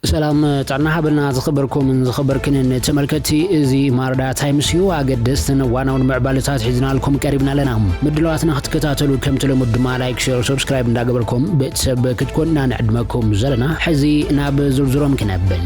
سلام تعنا حبلنا زخبركم من زخبركن تملكتي زي ماردا تايمز يو اقدستن وانا معبالتات حزنا لكم قريبنا لنا مدلواتنا ክትከታተሉ ከም ተለመዱ ላይክ ሼር ሰብስክራይብ እንዳገበርኩም ቤተሰብ ክትኮንና ንዕድመኩም ዘለና ሕዚ ናብ ዝርዝሮም ክነብል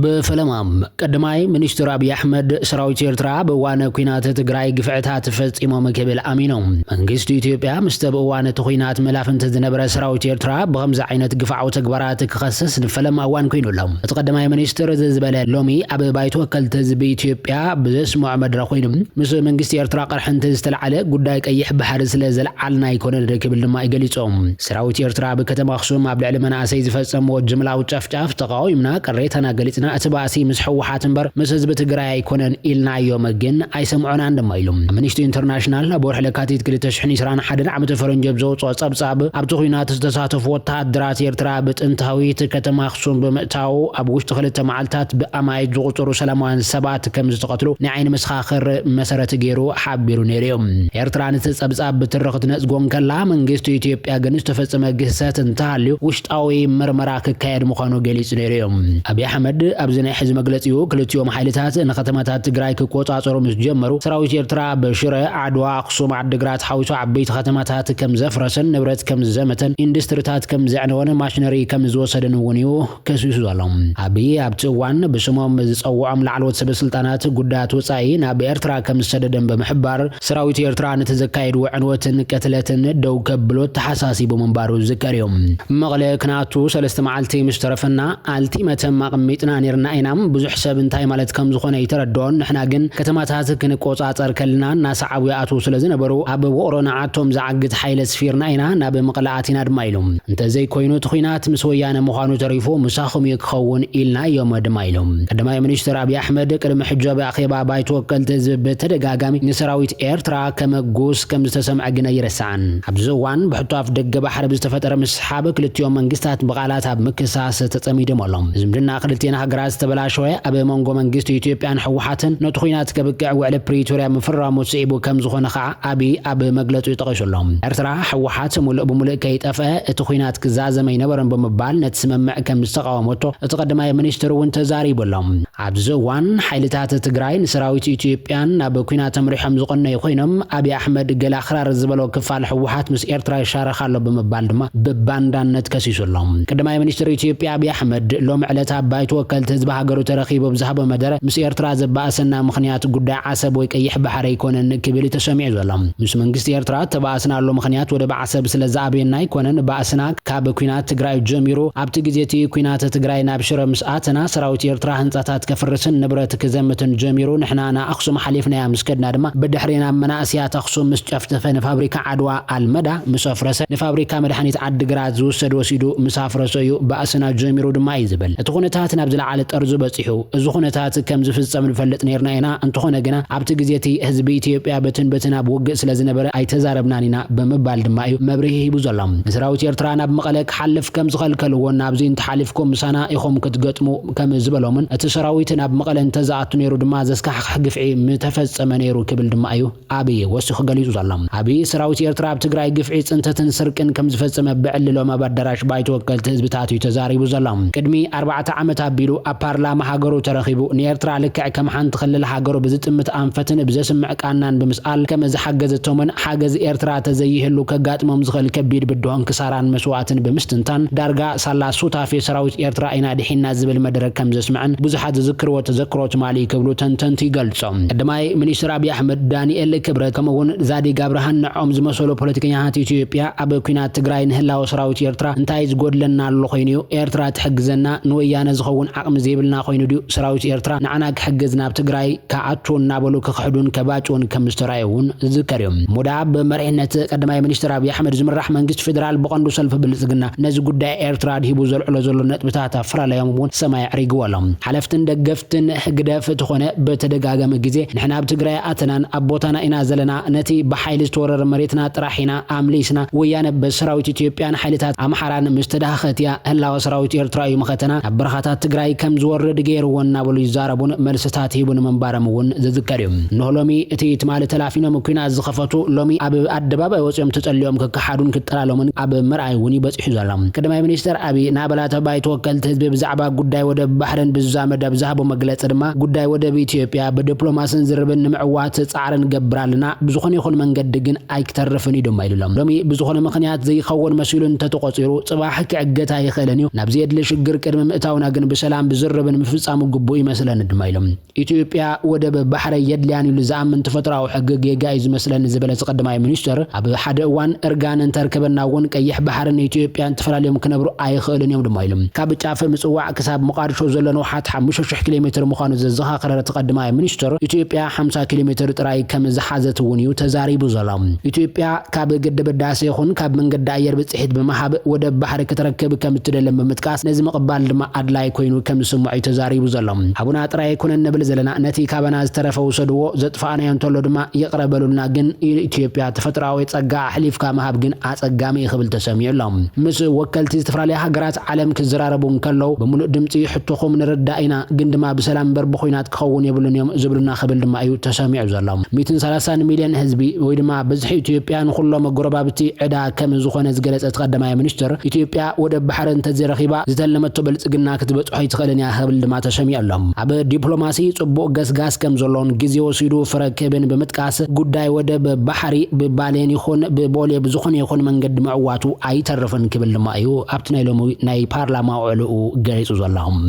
بفلمام قدماي منستر ابي احمد سراويت ኤርትራ በዋነ ኩናት ትግራይ ግፍዕታት ፈጽሞ መከበል አሚኖም መንግስት ኢትዮጵያ መስተበዋነ ኩናት መላፍንት ዝነበረ ሰራዊት ኤርትራ በኸምዛ አይነት ግፍዓው ተግባራት ክኸሰስ ንፈለም አዋን ኮይኑሎም ተቀደማይ ሚኒስትር ዝዝበለ ሎሚ አብ ባይቶ ወከልተ ዝብ ኢትዮጵያ በዘስሙዕ መድረኽ ኮይኑም ምስ መንግስት ኤርትራ ቀርሕንት ዝተልዓለ ጉዳይ ቀይሕ ባህር ስለ ዘለዓልና ይኮነ ደክብል ድማ ይገልጾም ሰራዊት ኤርትራ በከተማ አክሱም ኣብ ልዕሊ መናእሰይ ዝፈጸሞ ጅምላው ጫፍጫፍ ተቃዊምና ቀሬታና ገሊጽና أتباسي مسحوحات بر مسز بتجري يكونن إلنا يوم الجن أي سمعنا عند مايلهم منشتي إنترناشنال بروح لكاتيت كل تشحن يسران حد عم تفرنج بزوج صعب صعب أبتغينات تستساعف وطات درات يرترابط انتهويت كتماخصون بمتاو أبوش تخلت معلتات بأماي جوتر وسلمان سبعة كم زتقتلو نعين مسخاخر مسرة جيرو حابيرو نيريوم يرتران صعب صعب بترقت ناس قوم كلا من جستو إثيوبيا جنس تفسم جسات انتهاليو وشت أوي مرمراك كاير مخانو جليس نيريوم أبي أحمد أبزني حزب مجلسيو كلتيوم حيلتات نختمات تجري كقوات عصرهم جمروا سراويت ኤርትራ بشراء عدوا أقصم عدقرات حويتو عبيت ختمات كم زفرسن نبرت كم زمتن إندستريات كم زعنوان ماشنري كم زوسدن ونيو كسيسو ظلم أبي أبتوان بسمهم زصوعم لعلوت سب سلطانات قدات وصاين أبي ኤርትራ كم سددن بمحبار سراويت ኤርትራ نتزكايد وعنوتن كتلتن دو كبلوت حساسي بمنبارو ذكريوم مغلق ناتو سلست معلتي مشترفنا ألتي متم مقميتنا نيرنا اينام بزح حساب انتاي مالت كم زخونه يتردون نحنا ግን ከተማታት ክንቆጻጸር ከልና ናሳዓውያቱ ስለዝነበሩ አብ ወሮና አቶም ዛዓግት ኃይለ ስፊርና ኢና ናብ መቀላአቲና ድማይሎም እንተ ዘይ ኮይኑ ትኹናት ምስ ወያነ መኻኑ ተሪፎ ሙሳኹም ይክኸውን ኢልና የመድማይሎም ቀዳማይ ሚኒስትር አብይ አህመድ ቅድመ ሕጃብ አኺባ ባይቶ ወከልተ ዝብ ተደጋጋሚ ንሰራዊት ኤርትራ ከመጎስ ከም ዝተሰምዐ ግን ይረሳን አብዘዋን በሕቷፍ ደገ ባሕር ዝተፈጠረ መስሓብ ክልቲዮም መንግስታት በቃላት አብ ምክሳስ ተጸሚደሞሎም ዝምድና ክልቲና ሀገራት ተበላሸወ አብ መንጎ መንግስት ኢትዮጵያን ሕውሓትን ነጥኹናት ከብቅዕ ወዕለ ፕሪቶሪያ መፈራሙ ጽይቡ ከም ዝኾነ ኸዓ አቢ አብ መግለጹ ይጠቀሱሎም ኤርትራ ሕውሓት ሙሉእ ብሙሉእ ከይጠፈ እትኹናት ክዛዘመ ይነበረን በመባል ነትስመምዕ ከም ዝተቃወመቶ እትቀዳማይ ሚኒስትር እውን ተዛሪቦሎም ኣብዘዋን ሓይልታት ትግራይ ንሰራዊት ኢትዮጵያን ናብ ኩናት ተምሪሖም ዝቆነዩ ኮይኖም አብይ አሕመድ ገላ ኣኽራር ዝበሎ ክፋል ሕውሓት ምስ ኤርትራ ይሻረኻሎ በመባል ድማ በባንዳነት ከሲሱሎም ቀዳማይ ሚኒስትር ኢትዮጵያ አብይ አሕመድ ሎም ዕለት ባይቶ ወከልተ ህዝብ ሃገሩ ተረኺቦ ብዛሃበ መደረ ምስ ኤርትራ ዘባእሰና ምኽንያት ጉዳይ ዓሰብ ወይ ቀይሕ ባሕር ይኮነን ክብል ተሰሚዑ ዘሎም ምስ መንግስት ኤርትራ ተባእስናሎ ምኽንያት ወደ ባዕሰብ ስለዛብየና ይኮነን ባእስና ካብ ኩናት ትግራይ ጀሚሩ ኣብቲ ግዜቲ ኩናት ትግራይ ናብ ሽረ ምስኣተና ሰራዊት ኤርትራ ህንጻታት ከፍርስን ንብረት ክዘምትን ጀሚሩ ንሕና ኣክሱም ሓሊፍና ምስከድና ድማ በድሕሪና መናእስያት ኣክሱም ምስ ጨፍተፈ ንፋብሪካ ዓድዋ አልመዳ ምስ ኣፍረሰ ንፋብሪካ መድሓኒት ዓድግራት ዝወሰድ ወሲዱ ምስ ኣፍረሰ እዩ ባእስና ጀሚሩ ድማ ይዝብል እቲ ኩነታት ናብ ዝለዓለ ጠርዙ በፂሑ እዚ ኩነታት ከም ዝፍጸም ንፈልጥ ነርና ኢና እንተኾነ ግና ኣብቲ ግዜቲ ህዝቢ ኢትዮጵያ በትን ኣብ ውግእ ስለዝነበረ ኣይተዛረብናኒና በመባል ድማ እዩ መብርሂ ሂቡ ዘሎም ሰራዊት ኤርትራ ናብ መቐለ ክሓልፍ ከም ዝኸልከልዎ ናብዚ እንተሓሊፍኩም ምሳና ኢኹም ክትገጥሙ ከም ዝበሎምን እቲ ሰራዊት ናብ መቐለ እንተዝኣቱ ነይሩ ድማ ዘስካሕክሕ ግፍዒ ምተፈጸመ ነይሩ ክብል ድማ እዩ አብይ ወሲኹ ገሊጹ ዘሎም አብይ ሰራዊት ኤርትራ ኣብ ትግራይ ግፍዒ ጽንተትን ስርቅን ከም ዝፈጸመ ብዕልሎም ኣብ ኣዳራሽ ባይቶ ወከልቲ ህዝብታት እዩ ተዛሪቡ ዘሎም ቅድሚ 4 ዓመት ኣቢሉ ኣብ ፓርላማ ሃገሩ ተረኺቡ ንኤርትራ ልክዕ ከም ሓንቲ ክልል ሃገሩ ብዝጥምት ኣንፈትን ብዘስምዕ ቃናን ብምስኣል ከም ዝሓገዘቶምን ሓገዝ ኤርትራ ተዘይህሉ ከጋጥሞም ዝኽእል ከቢድ ብድሆን ክሳራን መስዋዕትን ብምስትንታን ዳርጋ ሳላ ሱታፍ ሰራዊት ኤርትራ ኢና ድሒና ዝብል መድረክ ከም ዘስምዐን ብዙሓት ዝዝክርዎ ተዘክሮት ማሊ ክብሉ ተንተንቲ ይገልጾም ቀዳማይ ሚኒስትር አብይ አሕመድ ዳንኤል ክብረት ከምውን ዛዲግ አብርሃን ንዖም ዝመሰሉ ፖለቲከኛታት ኢትዮጵያ ኣብ ኩናት ትግራይ ንህላው ሰራዊት ኤርትራ እንታይ ዝጎድለና ኣሎ ኮይኑ ኤርትራ ትሕግዘና ንወያነ ዝኸውን ዓቅሚ ዘይብልና ኮይኑ ዲዩ ሰራዊት ኤርትራ ንዓና ክሕግዝ ናብ ትግራይ ከኣቱ እናበሉ ክኽሕዱን ከባጭውን ከም ዝተራዩውን ዝከርዮም ሙዳብ መሪሕነት ቀዳማይ ሚኒስትር አብይ አሕመድ ዝምራሕ መንግስት ፌደራል በቀንዱ ሰልፍ ብልጽግና ነዚ ጉዳይ ኤርትራ ዲቡ ዘልዕሎ ዘሎ ነጥብታት ኣፍራለዮም እውን ሰማይ ዕሪግዎሎም ሓለፍትን ደገፍትን ግደፍ ተኾነ በተደጋገመ ግዜ ንሕና ኣብ ትግራይ ኣተናን ኣቦታና ኢና ዘለና ነቲ በሓይል ዝተወረረ መሬትና ጥራሒና ኣምሊስና ወያነ በሰራዊት ኢትዮጵያን ሓይልታት ኣምሓራን ምስተዳኸትያ ህላው ሰራዊት ኤርትራ እዩ መኸተና ኣብ በረኻታት ትግራይ كم زورد غيرونا بلو يزاربون ملستات هيبون منبارمون ذذكرهم نهلومي اتي تمال تلافينا مكونا زخفتو لومي اب ادبابا وصيم تصليوم كحادون كترالومن اب مرعي وني بصحو زالام قدماي منستر ابي نابلا تباي توكلت حزب بزعبا غداي ወደ ባህረን ብዛመዳ ብዛሃቦ መግለጽ ድማ ጉዳይ ወደ ኢትዮጵያ በዲፕሎማሲን ዝርብን ምዕዋት ጻዕርን ገብራልና ብዙኾነ ይኹን መንገድ ግን አይክተርፍን ይደም አይደለም ሎሚ ብዙኾነ ምክንያት ዘይኸውን መስሉን ተተቆጽሩ ጽባህ ከዕገታ ይኸለኒው ናብ ዘየድለ ሽግር ቅድመ ምእታውና ግን በሰላም ብዝርብን ምፍጻሙ ግቦ ይመስለን ድማይለም ኢትዮጵያ ወደ ባህረ የድልያን ይሉ ዛምን ተፈጥራው ሕግግ የጋይዝ መስለን ዝበለ ተቀደማይ ሚኒስተር አብ ሓደ ዋን እርጋንን ተርከበና ወን ቀይሕ ባህርን ኢትዮጵያን ተፈላልዮም ከነብሩ አይኸልን ይም ድማይለም ካብጫፈ ምጽዋዕ ክሳብ مقارشو زلنو حات 5 كيلومتر مخانو ززها قرار تقدم مينستر ኢትዮጵያ 50 كيلومتر ጥራይ ከመዝሓዘት ወንዩ ተዛሪቡ ዘላም ኢትዮጵያ ካብ ገደብ ዳስ ይኹን ካብ መንገድ አየር በጽሒት በመሃብ ወደ ባህር ከተረከብ ከምትደለም በመጥቃስ ነዚ መቅባል ድማ አድላይ ኮይኑ ከምስሙዕ ተዛሪቡ ዘላም አቡና ጥራይ ኩነን ነብል ዘለና ነቲ ካበና ዝተረፈው ሰድዎ ዘጥፋና ያንተሎ ድማ ይቅረበሉና ግን ኢትዮጵያ ተፈጥራዊ ጸጋ አሕሊፍካ መሃብ ግን አጸጋሚ ይኽብል ተሰሚየላም ምስ ወከልቲ ዝተፍራለያ ሀገራት ዓለም ክዝራረቡን ከለው በሙሉ ድምጽ حتوخم نردائنا قندما بسلام بربخوينات كخون يبلون يوم زبلنا خبل دما ايو تسامع زلام 230 مليون حزبي ويدما بزح ኢትዮጵያን ሁሉም ጎረባብቲ ዕዳ ከመዝኾነ ዝገለጸ ተቀደማ ሚኒስተር ኢትዮጵያ ወደ ባህርን ተዘረኺባ ዝተለመቶ በልጽግና ክትበጽሖ ይትኸለን ያ خبل دما ተሰሚዓሎም አበ ዲፕሎማሲ ጽቡቅ ገስጋስ ከም ዘሎን ጊዜ ወሲዱ ፍረከብን በመጥቃስ ጉዳይ ወደ ባህሪ በባሌን ይኹን በቦሌ ብዙኾነ ይኹን መንገድ ማዕዋቱ አይተርፈን ክብል ደማ እዩ ኣብትናይ ሎሚ ናይ ፓርላማ ዕሉኡ ገይጹ ዘላም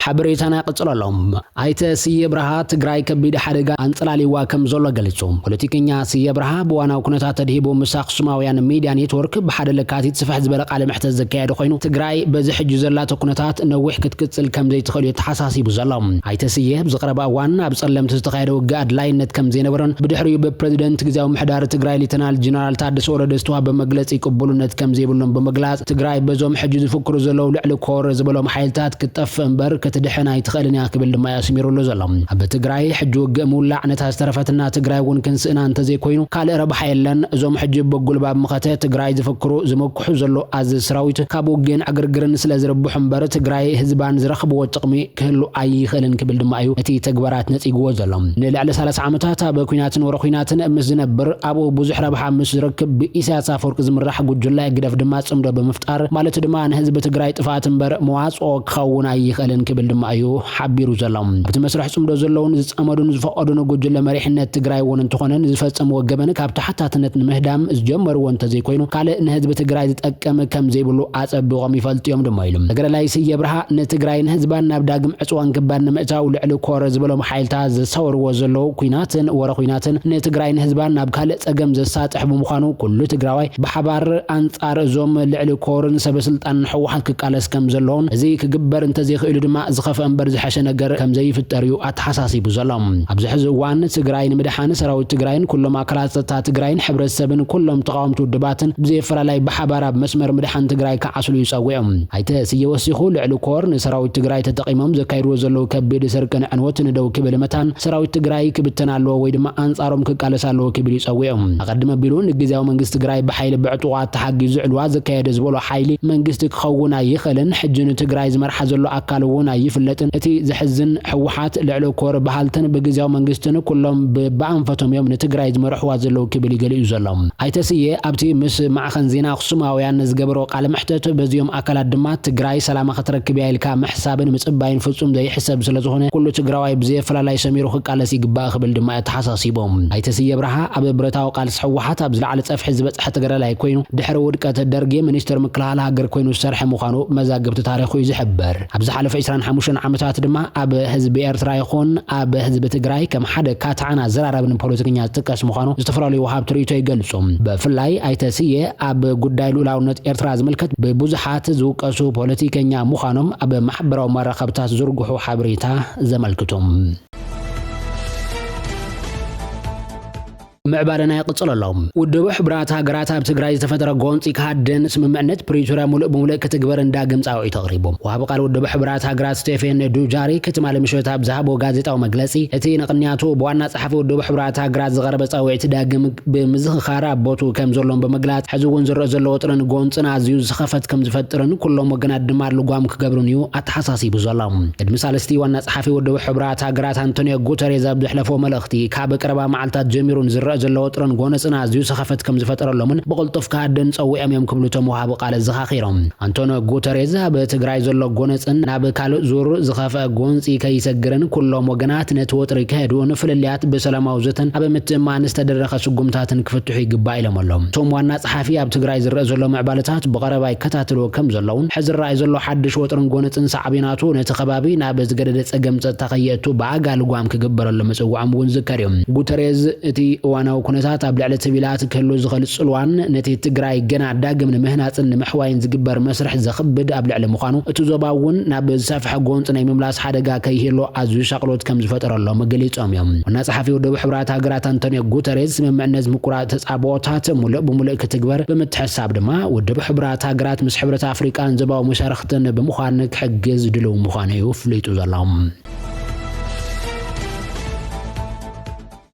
حبريتنا قصلالهم ايت سي برها تግራይ ከቢድ ሓደጋ አንጽላሊዋ ከም ዘሎ ገለጹም ፖለቲከኛ ስየ ብርሃ በዋናው ኩነታት ተድሂቦ ምሳኽ ሱማውያን ሚዲያ ኔትወርክ በሓደ ለካቲት ጽፈሕ ዝበለ ቃለ መሕተት ዘካየደ ኮይኑ ትግራይ በዚህ ሕጂ ዘላተ ኩነታት ነዊሕ ክትቅጽል ከም ዘይትኽእል የተሓሳሲቡ ዘሎም አይተ ስየ ብዝቀረባ ዋና ብጸለምት ዝተካየደ ውጋድ ላይነት ከም ዘይነበረን ብድሕሪው በፕሬዝዳንት ግዛው ምሕዳር ትግራይ ሌተናል ጀነራል ታደሰ ወረደ ዝተዋ በመግለጽ ይቅበሉነት ከም ዘይብሎም በመግላጽ ትግራይ በዞም ሕጂ ዝፍክሩ ዘለው ልዕሊ ኮር ዝበሎም ሓይልታት ክጠፍ እንበር تدحنا يتخلني اكبل ما ياسميرو لزلام اب تግራይ حج وق مولع نتا استرفتنا تግራይ ون كنسنا انت زي كوينو قال ربح يلن ازوم حج بقول باب مخته تግራይ زفكرو زمكحو زلو از سراويت كابوغين اغرغرن سلازربو حنبر تግራይ حزبان زرخبو طقمي كهلو اي خلن كبل دمايو اتي تغبرات نصيغو زلام نلعل 30 عمتات بكويناتن ورخويناتن امس نبر ابو بزح ربح امس ركب بإساس افورق زمرح ጉጅላይ ግደፍ ድማ ጽምዶ በመፍጣር ማለት ድማ ህዝብ ትግራይ ጥፋትን በር መዋጽኦ ከውን አይ خلن كبل ማዩ ሓቢሩ ዘሎም ብትመስርሕ ጽምዶ ዘለውን ዝጸመዱን ዝፈቀዱን ጉጅለ መሪሕነት ትግራይ ወን እንትኾነን ዝፈጸሙ ወገበን ካብ ተሓታትነት ንምህዳም ዝጀመሩ ወንተ ዘይኮይኑ ካለ ንህዝብ ትግራይ ዝጠቀም ከም ዘይብሉ አጸብቆም ይፈልጥዮም ደማይሎም ነገር ላይ ስየ ብርሃ ንትግራይን ህዝባን ናብ ዳግም ዕጽዋን ክባን ምእታው ልዕሊ ኮረ ዝበሎም ሓይልታ ዘሰወርዎ ዘለው ኩናትን ወረኩናትን ንትግራይን ህዝባን ናብ ካለ ጸገም ዘሳጥሕ ብምዃኑ ኩሉ ትግራዋይ በሓባር አንጻር ዞም ልዕሊ ኮርን ሰበስልጣን ሕወሓት ክቃለስ ከም ዘለውን እዚ ክግበር እንተ ዘይኽእሉ ድማ ዝኸፈ እንበር ዝሐሸ ነገር ከም ዘይፍጠርዩ አትሐሳሲቡ ዘሎም ኣብዚ ሕዚ ዋን ትግራይን ምድሓን ሰራዊት ትግራይን ኩሎም አካላት ትግራይን ሕብረተሰብን ኩሎም ተቃውምቱ ድባትን ብዘይፈራላይ በሓባራ መስመር ምድሓን ትግራይ ከዓስሉ ይጸውዑም አይተ ሲየወሲኹ ልዕሊ ኮር ንሰራዊት ትግራይ ተጠቂሞም ዘካይድዎ ዘለው ከቢድ ሰርቀን ዕንወት ንደው ክብል መታን ሰራዊት ትግራይ ክብተናሎ ወይ ድማ አንጻሮም ክቃለሳሎ ክብል ይጸውዑም አቀድመ ቢሉን ግዛው መንግስት ትግራይ በኃይል ብዕጡዋት ተሓጊዙ ዕልዋ ዘካየደ ዝበሎ ሓይሊ መንግስት ክኸውን ይኽእልን ሕጅን ትግራይ ዝመርሓ ዘሎ አካል እውን ይፍለጥን እቲ ዝሕዝን ሕወሓት ልዕሊ ኮር በሃልተን በግዛው መንግስትን ኩሎም በአንፈቶም የም ንትግራይ ዝመርሕዋ ዘለው ክብል ይገልዩ ዘሎም አይተስየ ኣብቲ ምስ ማዕኸን ዜና ኹስማውያን ዝገበሮ ቃለ መሕተት በዚዮም አካላት ድማ ትግራይ ሰላም ከተረክብ ያይልካ መሕሳብን ምጽባይን ፍጹም ዘይሕሰብ ስለዝኾነ ኩሉ ትግራዋይ ብዘይፈላላይ ሰሚሩ ክቃለስ ይግባእ ክብል ድማ ተሓሳሲቦም አይተስየ ብርሃ ኣብ ብረታው ቃልስ ሕወሓት ኣብ ዝለዓለ ጸፍሒ ዝበጽሐ ትግራይ ኮይኑ ድሕሪ ውድቀት ደርጌ ሚኒስተር ምክልኻል ሃገር ኮይኑ ዝሰርሐ ምዃኑ መዛግብቲ ታሪኹ ይዝሕበር ኣብ ዝሓለፈ 25 ዓመታት ድማ ኣብ ህዝቢ ኤርትራ ይኹን ኣብ ህዝቢ ትግራይ ከም ሓደ ካታዕና ዘራረብን ፖለቲከኛ ተቀስ ምዃኑ ዝተፈላልዩ ወሃብ ትርኢቶ ይገልጹም በፍላይ አይተስየ ኣብ ጉዳይ ሉዓላውነት ኤርትራ ዝምልከት በብዙሓት ዝውቀሱ ፖለቲከኛ ምዃኖም ኣብ ማሕበራዊ መራኸብታት ዝርግሑ ሓበሬታ ዘመልክቱም معبالنا يقصل اللهم ودبو حبرات هاجرات بتجراي تفترة قونتي كهدن سممعنت بريتوريا ملء كتكبر انداقم تاوعي تقريبهم وهابو قال ودبو حبرات هاجرات ستيفين دوجاري كتمال مشوتها بزهاب وغازيتا ومجلسي اتي نقنياتو بوانا صحفي ودبو حبرات هاجرات زغربة تاوعي تداقم بمزخ خاراب بوتو كم زرلون بمجلات حزوون زرق زرلو وطرن قونتنا عزيوز سخفت كم زفترن كلهم وقنات دمار لقوام كقبرونيو اتحساسي بزلهم المثال استي وانا صحفي ودبو حبرات هاجرات انتونيو غوتريز بحلفو ملختي كابك ربا معلتات جميرون زرق زلو وطرن قونتنا عزيوز سخفت كم زفتر لهم بقلطف كهدن صوي اميم كبلو تموها بقال الزخاخيرهم انتونيو غوتريز بتجراي زلو قونتن ناب كالو زور زخفة قونتي كيسجرن كلهم وقنات نتوتري كهدو نفلليات بسلاماو زتن ابا متما نستدرخ سقمتاتن كفتحو يقبا إلهم اللهم توم وانا صحفي اب تجراي زرق زلو معبالتات بقربا يكتاتلو كم زلون حزر راي زلو حدش وطرن قونتن صعبيناتو نتخبابي ناب زقدد صقمت تخيتو باقا لقوام كقبر لمسوعم ونذكريهم غوتريز اتي واناو كنتات اب لعل سبيلات كلو زخل صلوان نتي تجراي جنا داغم نمهناصن محواين زغبر مسرح زخبد اب لعل مخانو اتو زباون ناب زفح قونت ناي مملاس حدغا كيهلو ازو شقلوت كم زفطرلو مغليصوم يوم ونا صحفي ودو حبرات هاجرات انتونيو غوتريز ممعنز مقرات تصابوتات ملء كتغبر بمتحساب دما ودو حبرات هاجرات مس حبرت افريقان زباو مشارختن بمخان كحجز دلو مخانيو فليتو زلام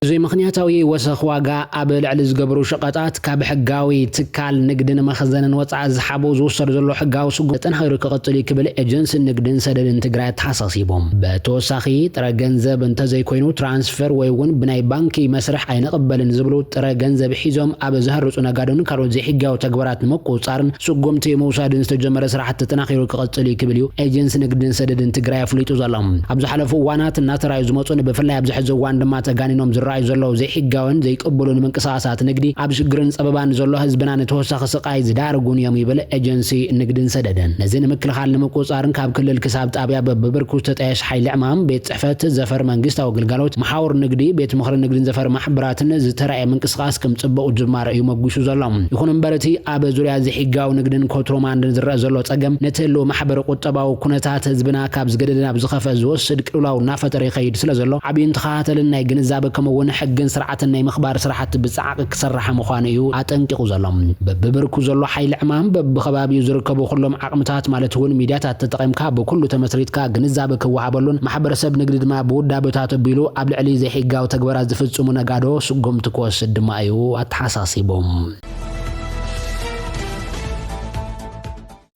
زي مخنياتاوي وسخ واغا ابل على زغبرو شقطات كاب حغاوي تكال نقدن مخزنن وصع زحابو زوسر زلو حغاو سغ تنخير كقتلي كبل ايجنس نقدن سددن تግራይ تحساسيبهم بتوساخي طره ገንዘብ እንተ ዘይኮይኑ ትራንስፈር ወይውን ብናይ ባንኪ መስርሕ አይነቀበልን ዝብሉ ጥረ ገንዘብ ሒዞም አበ ዘህርጹ ነጋዶን ካሮት ዘይሕጋው ተግባራት መቆጻርን ሱጎምቲ መውሳድን ዝተጀመረ ስራሕት ተናኺሩ ከቀጽሊ ክብልዩ ኤጀንሲ ንግድን ሰደድን ትግራይ ፍሊጡ ዘሎም አብዝ ሓለፉ ዋናት እና ተራዩ ዝመጹን በፍላይ አብዝ ሕዘዋን ድማ ተጋኒኖም ዝራይ ዘሎ ዘይሕጋውን ዘይቀበሉን መንቀሳሳት ንግዲ አብ ሽግርን ጸበባን ዘሎ ህዝብና ነተወሳኸ ስቃይ ዝዳርጉን የም ይብል ኤጀንሲ ንግድን ሰደደን ነዚን ምክልኻል ለመቆጻርን ካብ ክልል ክሳብ ጣብያ በብርኩ ተጣየሽ ኃይል ዕማም ቤት ጽሕፈት ዘፈር መንግስታዊ ግልጋሎት መሓወር ንግዲ ቤት ምኽሪ ንግድን ዘፈር ማሕበራትን ዝተራየ መንቀሳስ ከም ጽበኡ ጅማር እዩ መጉሹ ዘሎም ይኹን እምበረቲ አበ ዙርያ ዘይሕጋው ንግድን ኮንትሮባንድን ዝረአ ዘሎ ጸገም ነተሎ ማሕበር ቁጠባው ኩነታት ህዝብና ካብ ዝገደደና ብዝኸፈ ዝወስድ ቅልውላው ናፈጠር ይኸይድ ስለዘሎ ዓብይን ተኻተልን ናይ ግንዛበ ከመውን حقن سرعتنا مخبار سرعت بصعق كسرح مخانيو አጠንቂቁ ዘሎም በብርኩ ዘሎ ኃይል ዕማም በብኸባቢው ዝርከቡ ሁሉም አቅምታት ማለት ሆን ሚዲያታት ተጠቀምካ በኩሉ ተመስሪትካ ግንዛበ ከወሃበሉን ማህበረሰብ ንግድ ድማ በወዳበታት ቢሉ አብልዕሊ ዘይሕጋው ተግባራት ዝፍጽሙ ነጋዶ ስጎምት ኮስድ ማዩ አታሳሲቦም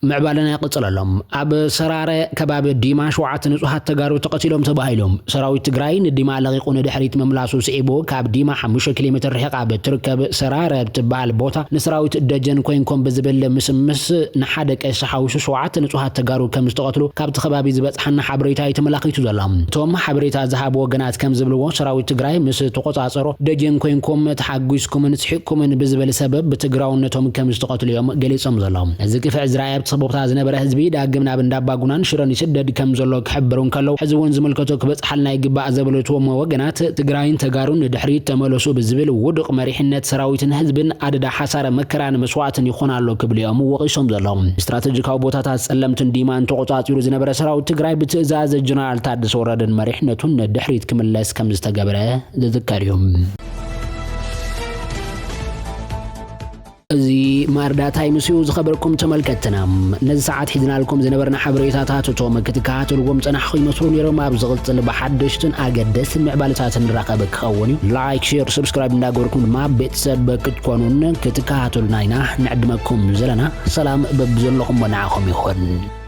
معبالنا يقصل لهم اب سراره كباب ديما شوعات نصحات تغارو تقتلهم تبايلهم سراوي تግራይ نديما لغيقون دحريت مملاسو سيبو كاب ديما 5 كيلومتر رحقه بتركب سراره بتبال بوتا نسراوي دجن كوينكم بزبل مسمس نحدق شحاوش شوعات نصحات تغارو كم استقتلوا كاب تخبابي زبصحنا حبريتا يتملاقيتو زلام توم حبريتا ذهب وغنات كم زبلو سراوي تግራይ مس تقصاصرو دجن كوينكم تحغيسكم نصحكم بزبل سبب بتግራውነቶም كم استقتلوا يوم ገሊጾም ዘሎም እዚ ክፍ ዕዝራኤል صبوبتا زنبره حزبي داغمنا بنداباغونان شرن يشدد كم زلو كحبرون كلو حزبون زملكتو كبصحلنا يغبا زبلتو وغنات تግራይን ተጋሩን ድሕሪት ተመለሱ በዝብል ውድቅ መሪሕነት ሰራዊትን ህዝብን አደዳ ሓሳረ መከራን መስዋዕትን ይኾናሉ ክብልዮም ወቂሶም ዘሎም ስትራቴጂካዊ ቦታታት ጸለምትን ዲማን ተቆጣጣሩ ዝነበረ ሰራዊት ትግራይ በትእዛዝ ጀነራል ታደሰ ወረደን መሪሕነቱን ድሕሪት ክምለስ ከም ዝተገበረ ዝዝከርዮም زي ماردات هاي مسيو زخبركم تملكتنا نز ساعات حدنا لكم زنبرنا حبريتات وتوم كتكات ولقوم تنحخي مسرون يرما بزغلت لبحدشتن اقدس المعبالتات نراقبك خوني لايك شير سبسكرايب ناقوركم ما بيتسب كتكونون كتكات لناينا نعدمكم زلنا سلام ببزلكم ونعاكم يخون